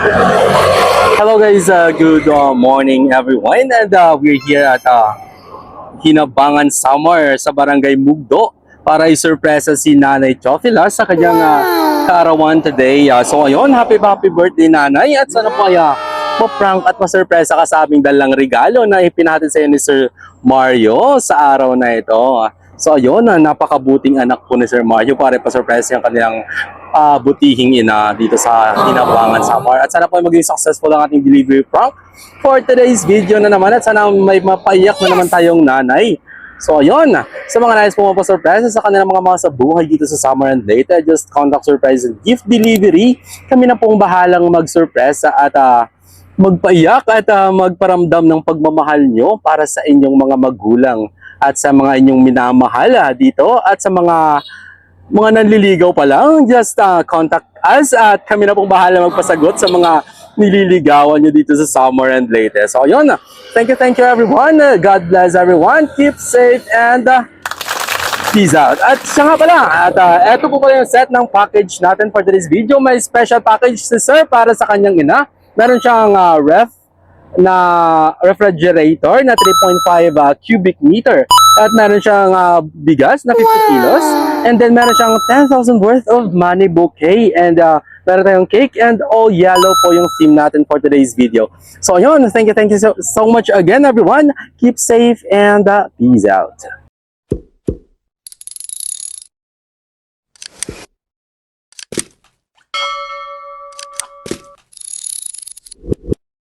Hello guys, good morning everyone, and we're here at Hinabangan Summer sa Barangay Mugdo para isurpresa si Nanay Chofila sa kanyang kaarawan today. So ayun, happy birthday Nanay, at sana po ay ma-prank at ma-surpresa ka sa aming dalang regalo na ipinahatid sa iyo ni Sir Mario sa araw na ito. So ayun, napakabuting anak po ni Sir Mario para pa-surprise yung kanilang butihing ina dito sa Hinabangan Summer. At sana po ay maging successful ang ating delivery prank for today's video na naman, at sana may mapaiyak na naman tayong nanay. So ayun, sa mga nais po mapasurpresa sa kanilang mga sa buhay dito sa Summer and Late, just contact Surprise Gift Delivery. Kami na pong bahalang mag-surpresa at magpaiyak at magparamdam ng pagmamahal nyo para sa inyong mga magulang at sa mga inyong minamahal dito, at sa mga nanliligaw pa lang, just contact us at kami na pong bahala magpasagot sa mga nililigawan nyo dito sa Summer and Late. So yun, thank you everyone, God bless everyone, keep safe, and peace out. At siya nga pala, at eto po pala yung set ng package natin for today's video. May special package si Sir para sa kanyang ina. Meron siyang refrigerator na 3.5 cubic meter. At meron siyang bigas na 50 kilos. And then meron siyang 10,000 worth of money bouquet. And meron tayong cake, and all yellow po yung theme natin for today's video. So yun, thank you so much again everyone. Keep safe and peace out.